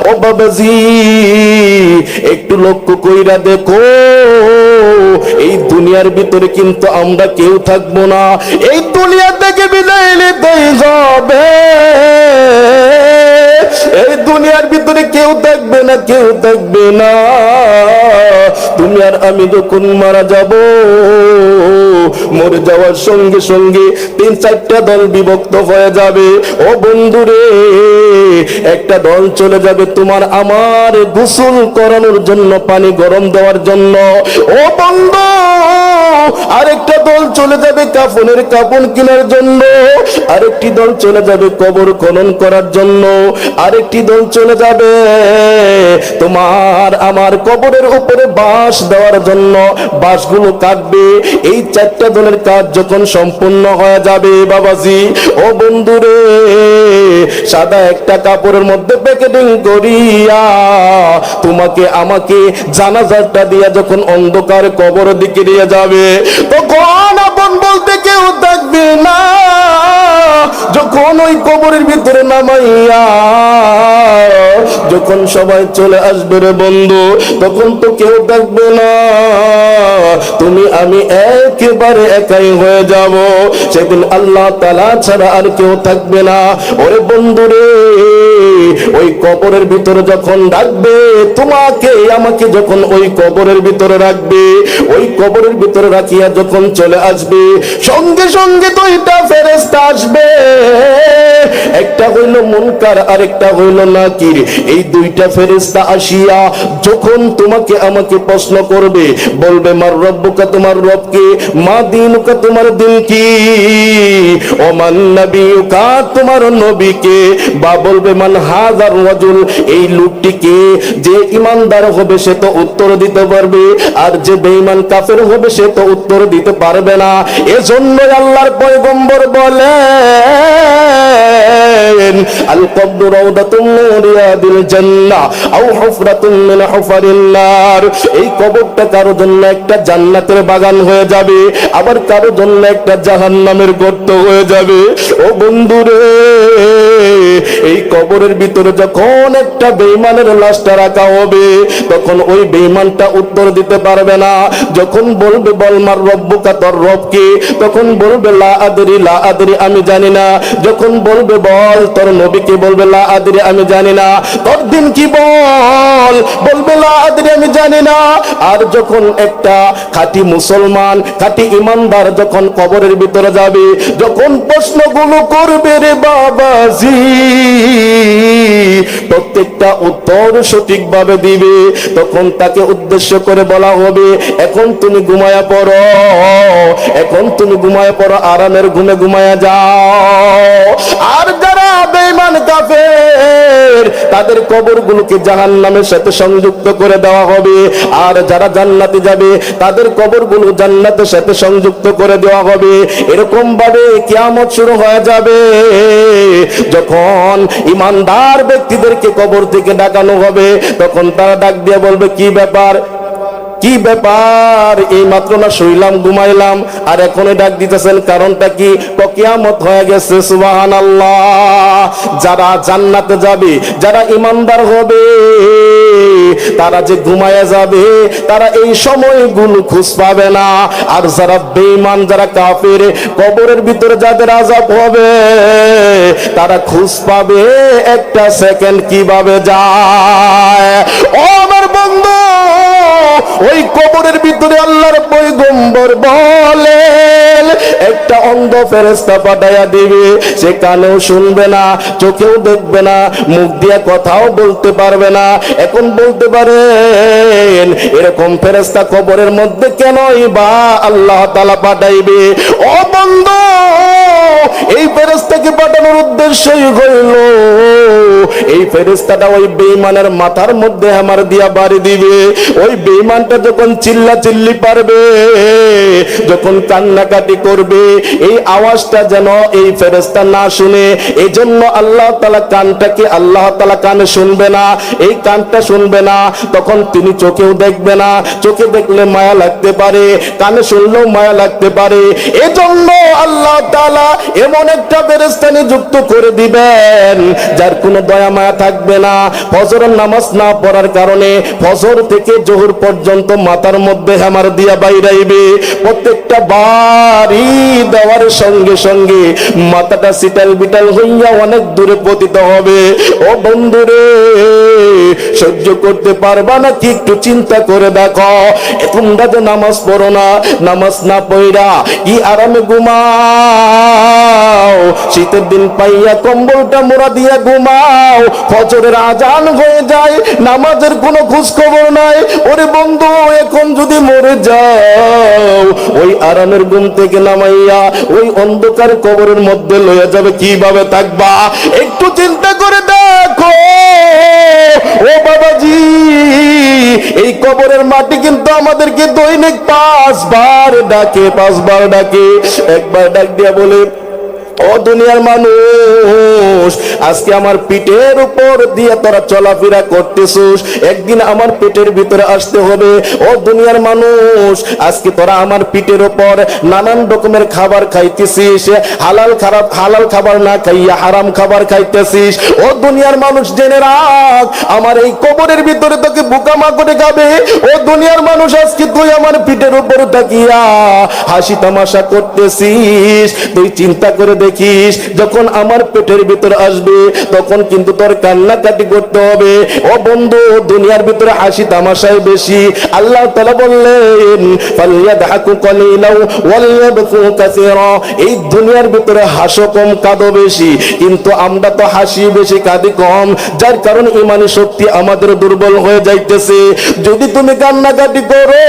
ও বাবাজি একটু লক্ষ্য কইরা দেখো, এই দুনিয়ার ভিতরে কিন্তু আমরা কেউ থাকবো না। এই দুনিয়া থেকে বিদায় নিতেই হবে। এই দুনিয়ার ভিতরে কেউ থাকবে না, কেউ থাকবে না। তুমি আর আমি যখন মারা যাব, মরে যাওয়ার সঙ্গে সঙ্গে 3-4টা দল বিভক্ত হয়ে যাবে। ও বন্ধুরে, একটা দল চলে যাবে তোমার আমার গোসল করানোর জন্য, পানি গরম দেওয়ার জন্য। ও বন্ধু, আরেকটা দল চলে যাবে কাফনের কাপড় কেনার জন্য। আরেকটি দল চলে যাবে কবর খনন করার জন্য। আরেকটি দল চলে যাবে তোমার আমার কবরের উপরে বাঁশ দেওয়ার জন্য, বাঁশগুলো কাটবে। এই 4টা দলের কাজ যখন সম্পূর্ণ হয়ে যাবে বাবাজি, ও বন্ধুরে, সাদা একটা কাপড়ের মধ্যে প্যাকেটিং করিয়া তোমাকে আমাকে জানাজাটা দিয়া যখন অন্ধকার কবর দিকে নিয়ে যাবে, তখন আপন বলতে কেউ থাকবে না। যখন ওই কবরের ভিতরে নামাইয়া যখন সবাই চলে আসবে রে বন্ধু, তখন তো কেউ থাকবে না। তুমি আমি একেবারে একাই হয়ে যাব। সেদিন আল্লাহ তাআলা ছাড়া আর কেউ থাকবে না। ওরে বন্ধু রে, ওই কবরের ভিতরে যখন রাখবে তোমাকে আমাকে, যখন ওই কবরের ভিতরে রাখবে, ওই কবরের ভিতরে রাখিয়া যখন চলে আসবে, সঙ্গে সঙ্গে 2টা ফেরেশতা আসবে। একটা হইল মুনকার, আরেকটা হইল নাকির। এই 2টা ফেরেশতা আসিয়া যখন তোমাকে আমাকে প্রশ্ন করবে, বলবে মার রব্বুকা, তোমার রবকে, মা দীনুকা, তোমার দিন কি, ও মান নবিয়ুকা, তোমার নবীকে, বা বলবে মান হাযার রাজুল, এই লোকটিকে। যে ইমানদার হবে সে তো উত্তর দিতে পারবে, আর যে বেঈমান কাফের হবে সে তো উত্তর দিতে পারবে না। এজন্য আল্লাহর পয়গম্বর বলেন, আল কবরু রাউদাতুম মিন রিয়াদিল জান্নাহ আও হুফরাতুম মিন হুফারিন নার। এই কবরটা কারো জন্য একটা জান্নাতের বাগান হয়ে যাবে, আবার কারো জন্য একটা জাহান্নামের গর্ত হয়ে যাবে। ও বন্ধুরে, এই কবরের ভিতরে যখন একটা বেঈমানের লাশটা রাখা হবে, তখন ওই বেঈমানটা উত্তর দিতে পারবে না। যখন বলবে বল মার রব্বুকা, তোর রবকে, তখন বলবে লা আদরি, লা আদরি, আমি জানি না। যখন বলবে বল তোর নবীকে, বলবে লা আদরি, আমি জানি না। তোর দিন কি বল, বলবে লা আদরি, আমি জানি না। আর যখন একটা খাঁটি মুসলমান, খাঁটি ইমানদার যখন কবরের ভিতরে যাবে, যখন প্রশ্নগুলো করবে রে বাবাজি, প্রত্যেকটা উত্তর সঠিকভাবে দিবে। তখন তাকে উদ্দেশ্য করে বলা হবে, এখন তুমি ঘুমায়া পড়ো, এখন তুমি ঘুমায়া পড়ো, আরামের ঘুমে ঘুমায়া যাও। আর যারা বেঈমান কাফের, তাদের কবরগুলোকে জাহান্নামের সাথে সংযুক্ত করে দেওয়া হবে। আর যারা জান্নাতে যাবে, তাদের কবরগুলো জান্নাতের সাথে সংযুক্ত করে দেওয়া হবে। এরকম ভাবে কিয়ামত শুরু হয়ে যাবে। যখন ইমানদার ব্যক্তিদেরকে কবর থেকে ডাকানো হবে, তখন তারা ডাক দিয়ে বলবে, কি ব্যাপার, কি ব্যাপার, এই মাত্র না শুইলাম, ঘুমাইলাম, আর এখনই ডাক দিতেছেন, কারণটা কি? কিয়ামত হয়ে গেছে। সুবহানাল্লাহ। যারা জান্নাতে যাবে, যারা ইমানদার হবে, তারা যে ঘুমায়া যাবে, তারা এই সময়গুলো খুঁজ পাবে না। আর যারা বেঈমান, যারা কাফের, কবরের ভিতরে যাদের আযাব হবে, তারা খুঁজ পাবে একটা সেকেন্ড কিভাবে যায়। ও আমার বন্ধু, ওই কবরের ভিতরে আল্লাহর পয়গম্বর বলেন, একটা অন্ধ ফেরেশতা পাঠায়া দিবে। সে কানেও শুনবে না, চোখেও দেখবে না, মুখ দিয়ে কথাও বলতে পারবে না। এখন বলতে পারেন, এরকম ফেরেশতা কবরের মধ্যে কেনই বা আল্লাহ তাআলা পাঠাইবে? ও বন্ধু, এই ফেরেশতাকে পাঠানোর উদ্দেশ্যই হইল, এই ফেরেশতাটা ওই বেঈমানের মাথার মধ্যে হামার দিয়া বাড়ি দিবে। ওই বেঈমানটা যখন চিল্লা চিল্লি পারবে, যখন কান্নাকাটি করবে, এই আওয়াজটা যেন এই ফেরেশতা না শুনে, এই জন্য আল্লাহ তাআলা কানটাকে, আল্লাহ তাআলা কানে শুনবে না, এই কানটা শুনবে না। তখন তিনি চোখেও দেখবে না, চোখে দেখলে মায়া লাগতে পারে, কানে শুনলেও মায়া লাগতে পারে। এজন্য আল্লাহ তাআলা এমন একটা ফেরেশতা নিযুক্ত করে দিবেন যার কোনো দয়া মায়া থাকবে না। ফজরের নামাজ না পড়ার কারণে ফজর থেকে জোহর পর্যন্ত মাথার মধ্যে হ্যামার দিয়া বাইরাইবে। প্রত্যেকটা বাড়ি দেওয়ার সঙ্গে সঙ্গে মাথাটা সিটাল বিটাল হইয়া অনেক দূরে পতিত হবে। ও বন্ধুরে, সহ্য করতে পারবা না কি? একটু চিন্তা করে দেখো, তোমরা যে নামাজ পড়ো না, নামাজ না পড়া কি আরামে ঘুমাও, শীতের দিন পাইয়া কম্বলটা মোড়া দিয়া ঘুমাও, ফজরের আজান হয়ে যায়, নামাজের কোনো খোঁজ খবর নাই। ওরে বন্ধু, এখন যদি মরে যাও, ওই আরামের ঘুম থেকে নামাইয়া ওই অন্ধকার কবরের মধ্যে লইয়া যাবে, কিভাবে থাকবা? একটু চিন্তা করে দেখো। ও বাবাজি, এই কবরের মাটি কিন্তু আমাদেরকে দৈনিক 5 বার ডাকে, 5 বার ডাকে। একবার ডাক দিয়া বলে, ও দুনিয়ার মানুষ, আজকে আমার পিঠের উপর দিয়ে তোরা চলাফেরা করতেছিস, একদিন আমার পেটের ভিতরে আসতে হবে। ও দুনিয়ার মানুষ, আজকে তোরা আমার পিঠের উপর নানান রকমের খাবার খাইতেছিস, হালাল খাবার না খাইয়া হারাম খাবার খাইতেছিস। ও দুনিয়ার মানুষ, জেনে রাখ, আমার এই কবরের ভিতরে তোকে বোকামা করে খাবে। ও দুনিয়ার মানুষ, আজকে তুই আমার পিঠের উপর তাকিয়া হাসি তামাশা করতেছিস। তুই চিন্তা করে দেখিস, যখন আমার পেটের ভিতরে আসবে তখন কিন্তু তোর কান্নাকাটি করতে হবে। ও বন্ধু, দুনিয়ার ভিতরে হাসি তামাশায় বেশি। আল্লাহ তাআলা বললেন, ফালইয়াদহাকু কালিলাও ওয়ালইয়াবকু কাসীরা। এই দুনিয়ার ভিতরে হাসো কম, কাঁদো বেশি, কিন্তু আমরা তো হাসি বেশি, কাঁদি কম, যার কারণে ঈমানি শক্তি আমাদের দুর্বল হয়ে যাইতেছে। যদি তুমি কান্নাকাটি করো,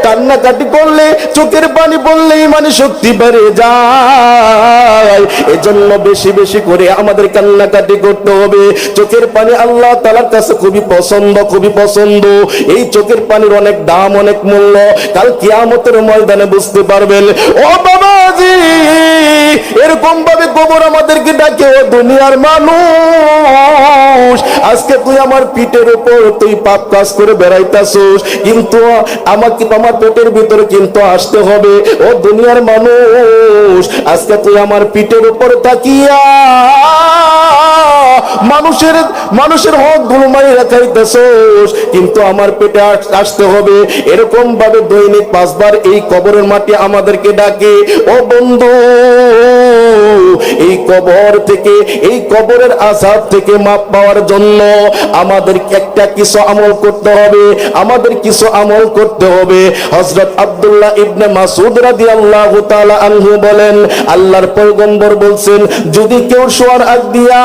কান্নাকাটি করলে, চোখের পানি পড়লে ঈমানি শক্তি বেড়ে যায়। এজন্য বেশি বেশি করে আমাদের কান্নাকাটি করতে হবে। চোখের পানি আল্লাহ তাআলার কাছে খুবই পছন্দ, খুবই পছন্দ। এই চোখের পানির অনেক দাম, অনেক মূল্য, কাল কিয়ামতের ময়দানে বুঝতে পারবেন। ও বাবাজি, এরকম ভাবে কবর আমাদেরকে ডাকে। ও দুনিয়ার মানুষ, আজকে তুই আমার পিঠের উপর তুই পাপ কাজ করে বেড়াইতাছিস, কিন্তু আমাকে তোমার পেটের ভিতরে কিন্তু আসতে হবে। ও দুনিয়ার মানুষ, আজকে তুই আমার পিঠের উপর তাকিয়া মানুষের হক গুলো মাইরা খাইতেছস, কিন্তু আমার পেটে আসতে হবে। এরকম ভাবে দৈনিক 5 বার এই কবরের মাটি আমাদেরকে ডাকে। ও বন্ধু, এই কবর থেকে, এই কবরের আযাব থেকে মাপ পাওয়ার জন্য আমাদের একটা কিছু আমল করতে হবে, আমাদের কিছু আমল করতে হবে। হযরত আব্দুল্লাহ ইবনে মাসউদ রাদিয়াল্লাহু তাআলা আনহু বলেন, আল্লাহর পয়গম্বর বলছেন, যদি কেউ শোয়ার আগ দিয়া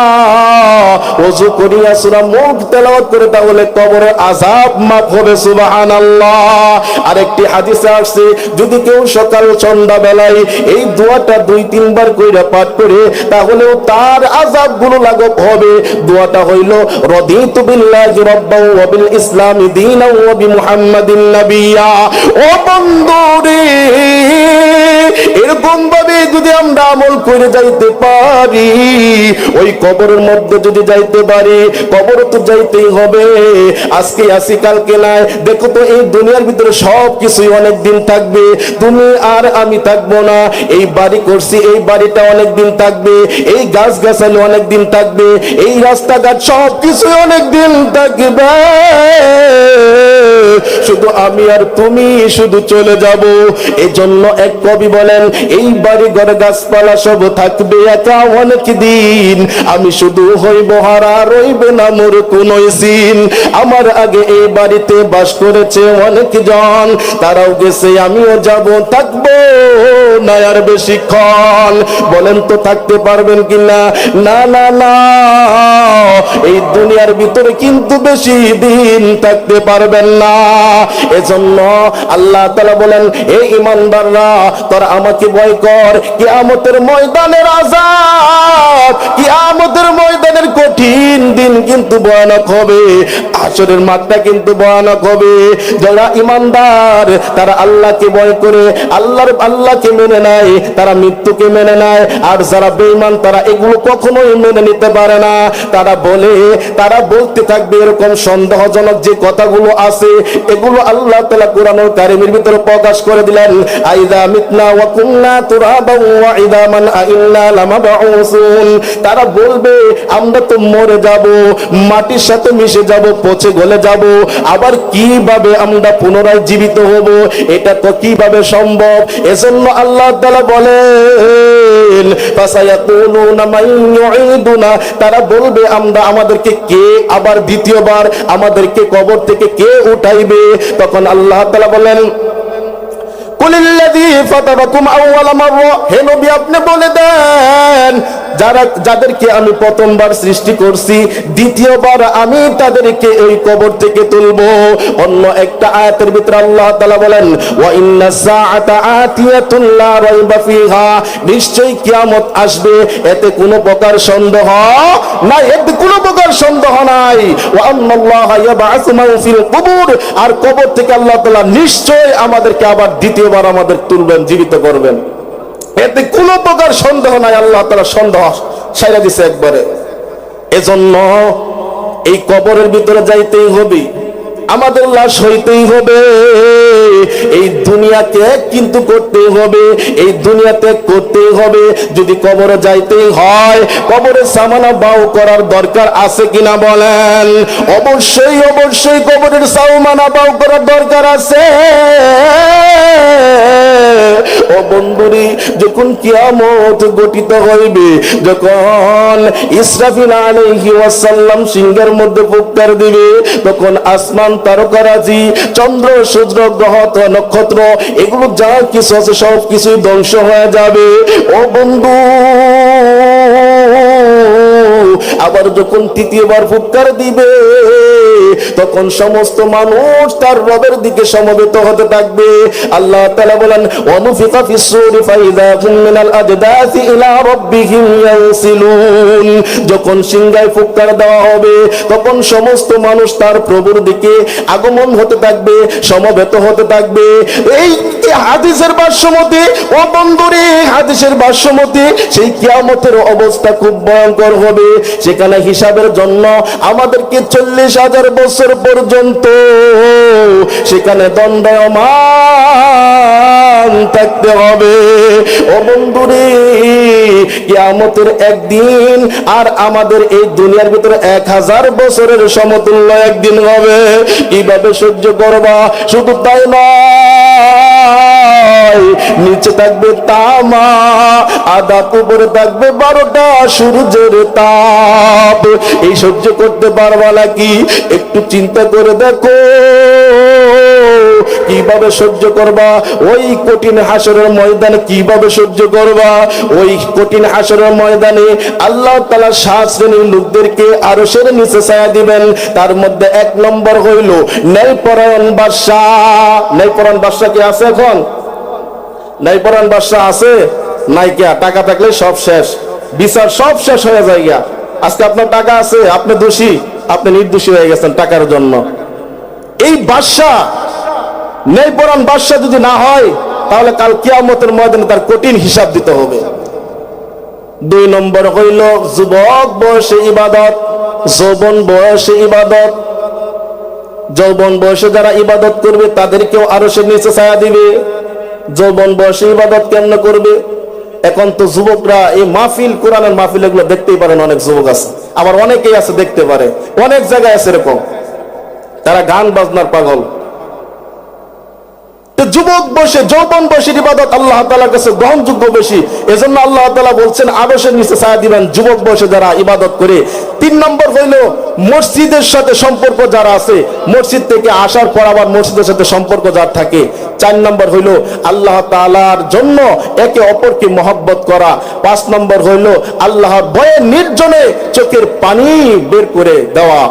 ওযু করিয়া সূরা মুলক তেলাওয়াত করে, তাহলে কবরের আযাব মাফ হবে। সুবহানাল্লাহ। আরেকটি হাদিসে আসছে, যদি কেউ সকাল সন্ধ্যা বেলায় এই দোয়াটা 2-3 বার কইরা পাঠ করে, তাহলেও তার আযাব গুলো লাঘব হবে। দোয়াটা হইল, রাদিতু বিল্লাহি রাব্বান ওয়া বিল ইসলামি দীনান ওয়া বিমুহাম্মাদিন নাবিয়্যা। ও বন্ধুরে, এরকম ভাবে যদি আমরা আমল করে যাইতে পারি, ওই কবরের মধ্যে যদি যাইতে পারি, কবর তো যাইতেই হবে। আজকে আসি কালকে নাই। দেখো তো, এই দুনিয়ার ভিতরে সব কিছুই অনেক দিন থাকবে, তুমি আর আমি থাকবো না। এই বাড়ি করছি, এই বাড়িটা অনেক দিন থাকবে, এই গাছ গাছালি অনেক দিন থাকবে, এই রাস্তাঘাট সব কিছুই অনেক দিন থাকবে, শুধু আমি আর তুমি শুধু চলে যাব। এজন্য এক কবি বলেন, এই বাড়ি ঘর গাছপালা সব থাকবে একা অনেক দিন, আমি শুধু হইব হারা, রইবে না মোর কোনো সিন। আমার আগে এই বাড়িতে বাস করেছে অনেক জন, তারাও গেছে, আমিও যাব, থাকবো না আর বেশিক্ষণ। বলেন তো থাকতে পারবেন কিনা? না না না, এই দুনিয়ার ভিতরে কিন্তু বেশি দিন থাকতে পারবেন না। এজন্য আল্লাহ তাআলা বলেন, এই ঈমানদাররা, তোরা আমাকে ভয় কর। কিয়ামতের ময়দানের আযাব, কিয়ামতের ময়দানের কঠিন দিন কিন্তু ভয়ানক হবে। হাসরের মাঠটা কিন্তু ভয়ানক হবে। যারা ইমানদার তারা আল্লাহকে ভয় করে আল্লাহকে মেনে নেয়, তারা মৃত্যুকে মেনে নেয়। আর যারা বেঈমান তারা এগুলো কখনোই মেনে নিতে পারে না। তারা বলতে থাকবে এরকম সন্দেহজনক যে কথাগুলো আছে, এগুলো আল্লাহ তাআলা কোরআনুল কারীমের ভিতরে প্রকাশ করে দিলেন। আইযা মিতনা ওয়া কুননা তুরাবান ওয়া ইদামান আইন্না লামাবউসুন। তারা বলবে আমরা তো মরে যাব, মাটির সাথে মিশে যাব, পচে গলে যাব, আবার কিভাবে আমরা পুনরায় জীবিত হব? এটা তো কিভাবে সম্ভব? এজন্য আল্লাহ তাআলা বলেন ফাসায়াকুলুনা মান ইউঈদুনা। তারা বলবে আমাদেরকে কে আবার দ্বিতীয়বার আমাদেরকে কবর থেকে কে উঠাইবে? তখন আল্লাহ তাআলা বলেন কুলিল্লাযী ফাতারাকুম আউওয়ালা মাররা। হে নবী আপনি বলে দেন যাদেরকে আমি প্রথমবার সৃষ্টি করছি, দ্বিতীয়বার আমি তাদেরকে এই কবর থেকে তুলব। অন্য একটা আয়াতের ভিতরে আল্লাহ তাআলা বলেন ওয়া ইন্নাস সাআতা আতিয়াতুন লা রাইবা ফিহা। নিশ্চয়ই কিয়ামত আসবে, এতে কোনো প্রকার সন্দেহ নাই, এতে কোনো প্রকার সন্দেহ নাই। ওয়া আন্নাল্লাহা ইয়াবআসু মান ফিল কুবুর। আর কবর থেকে আল্লাহ তাআলা নিশ্চয় আমাদেরকে আবার দ্বিতীয়বার আমাদের তুলবেন, জীবিত করবেন, এতে কোনো প্রকার সন্দেহ নাই। আল্লাহ তাআলা সন্দেহ ছাইরা দিছে একবারে। এজন্য এই কবরের ভিতরে যাইতেই হবে, আমাদের লাশ হইতেই হবে, এই দুনিয়াকে কিন্তু করতেই হবে, এই দুনিয়াতে করতেই হবে। যদি কবরে যাইতেই হয়, কবরে সামানা বাউ করার দরকার আছে কিনা বলেন? অবশ্যই অবশ্যই কবরের সামানা বাউ করার দরকার আছে। ও বন্ধুরি, যখন কিয়ামত গঠিত হইবে, যখন ইসরাফিল আলাইহি ওয়াসাল্লাম সিংহের মধ্যে ফুৎকার দিবে, তখন আসমান, তারকারাজি, চন্দ্র, সূর্য, গ্রহ, নক্ষত্র এগুলো যা কিছু আছে সব কিছুই ধ্বংস হয়ে যাবে। ও বন্ধু, আবার যখন তৃতীয়বার ফুৎকার দিবে, তখন সমস্ত মানুষ তার রবের দিকে সমবেত হতে থাকবে। আল্লাহ তাআলা বলেন ওয়ানুফিকা ফিস-সূরি ফাইযা হুম মিনাল আজদাসি ইলা রাব্বিহিম ইয়ানসিলুন। যখন সিংহায় ফুৎকার দেওয়া হবে, তখন সমস্ত মানুষ তার প্রভুর দিকে আগমন হতে থাকবে, সমবেত হতে থাকবে। এই হাদিসের ভাষ্যমতে, ও বন্ধুরে, হাদিসের ভাষ্যমতে সেই কিয়ামতের অবস্থা খুব ভয়ঙ্কর হবে। সেখানে হিসাবের জন্য আমাদেরকে 40,000 বছর পর্যন্ত সেখানে দণ্ডায়মান থাকতে হবে। ও বন্ধুরে, কিয়ামতের একদিন আর আমাদের এই দুনিয়ার ভিতরে 1000 বছরের সমতুল্য একদিন হবে। কিভাবে সহ্য করবা? শুধু তাই নয়, নিচে থাকবে তামা, আধা উপরে থাকবে 12টা সূর্যের তাপ। এই সহ্য করতে পারবা নাকি? একটু চিন্তা করে দেখো কিভাবে সহ্য করবা। ওই কঠিন হাসরের ময়দানে কিভাবে সহ্য করবা? ওই কঠিন হাসরের ময়দানে আল্লাহ তাআলা 7 শ্রেণীর লোকদেরকে আরশের নিচে ছায়া দিবেন। তার মধ্যে 1 নম্বর হইল ন্যায়পরায়ণ বাদশা। ন্যায়পরায়ণ বাদশা কি আছে এখন? ন্যায়পরায়ণ বাদশা আছে নাই? কে টাকা থাকলে সব শেষ, বিচার সব শেষ হয়ে যায়। আজকে আপনার টাকা আছে, আপনি দোষী, আপনি নির্দোষী হয়ে গেছেন টাকার জন্য। এই বাদশা, ন্যায়পরায়ণ বাদশা যদি না হয়, তাহলে কাল কিয়ামতের ময়দানে তার কঠিন হিসাব দিতে হবে। 2 নম্বর হইল যুবক বয়সে ইবাদত, যৌবন বয়সে ইবাদত। যৌবন বয়সে যারা ইবাদত করবে তাদেরকেও আরশের নিচে ছায়া দিবে। যৌবন বয়সে ইবাদত কেমন করবে? এখন তো যুবকরা এই মাহফিল, কোরআনের মাহফিল এগুলো দেখতেই পারেন, অনেক যুবক আছে, আবার অনেকেই আছে দেখতে পারে, অনেক জায়গায় আছে এরকম, তারা গান বাজনার পাগল। যুবক বয়সে, যৌবন বয়সের ইবাদত আল্লাহ তাআলার কাছে গ্রহণযোগ্য বেশি। এজন্য আল্লাহ তাআলা বলছেন আরশের নিচে ছায়া দিবেন যুবক বয়সে যারা ইবাদত করে। 3 নম্বর হইল মসজিদের সাথে সম্পর্ক যারা আছে, মসজিদ থেকে আসার পর আবার মসজিদের সাথে সম্পর্ক যার থাকে। 4 নম্বর হইল আল্লাহ তাআলার জন্য একে অপরকে মহব্বত করা। 5 নম্বর হইল আল্লাহর ভয়ে নির্জনে চোখের পানি বের করে দেওয়া,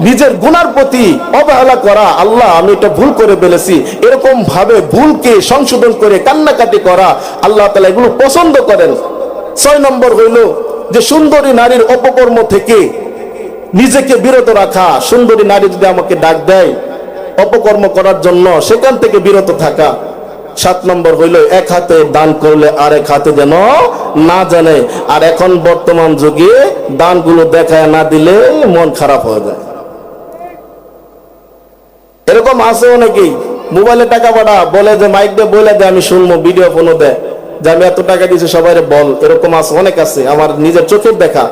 নিজের গুনার প্রতি অবহেলা করা। আল্লাহ আমি এটা ভুল করে ফেলেছি, এরকম ভাবে ভুলকে সংশোধন করে কান্নাকাটি করা, আল্লাহ তাআলা এগুলো পছন্দ করেন। 6 নম্বর হইল যে সুন্দরী নারীর অপকর্ম থেকে নিজেকে বিরত রাখা। সুন্দরী নারী যদি আমাকে ডাক দেয় অপকর্ম করার জন্য, সেখান থেকে বিরত থাকা। 7 নম্বর হইল এক হাতে দান করলে আরেক হাতে যেন না জানে। আর এখন বর্তমান যুগে দানগুলো দেখায় না দিলে মন খারাপ হয়ে যায়। এরকম আছে অনেকেই মোবাইলে টাকা পাঠা বলে যে মাইক দিয়ে বলে দে, আমি শুনবো, ভিডিও ফোনও দেয় যে আমি এত টাকা দিয়েছি সবাই বল। এরকম আছে, অনেক আছে, আমার নিজের চোখের দেখা।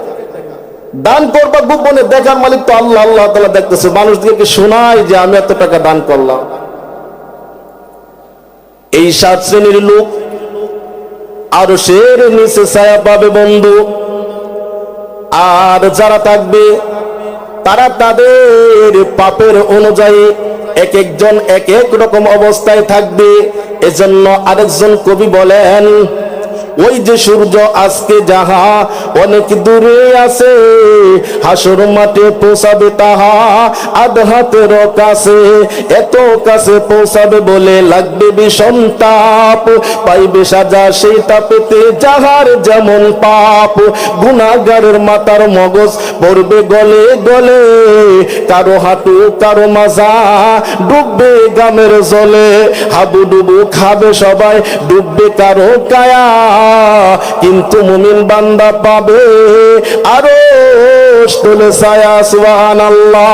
দান করবা গোপনে, দেখার মালিক তো আল্লাহ, আল্লাহ তাআলা দেখতেছে। মানুষদেরকে শোনায় যে আমি এত টাকা দান করলাম। এই 7 শ্রেণীর লোক আরশের নিচে ছায়া পাবে বন্ধু। আর যারা থাকবে তারা তাদের পাপের অনুযায়ী এক একজন এক এক রকম অবস্থায় থাকবে। এজন্য আরেকজন কবি বলেন, ওই যে সূর্য আজকে যাহা অনেক দূরে আছে, হাসর মাঠে পৌঁছাবে তাহা আধ হাতের কাছে। এত কাছে পৌঁছাবে বলে লাগবে ভীষণ তাপ, পাইবে সাজা সেই তাপেতে যাহার যেমন পাপ। গুনাহগারের মাথার মগজ পড়বে গলে গলে, কারো হাঁটু কারো মাজা ডুববে গামের জলে। হাবুডুবু খাবে সবাই, ডুববে কারো কায়া, কিন্তু মুমিন বান্দা পাবে আরশ তলে ছায়া। সুবহানাল্লাহ।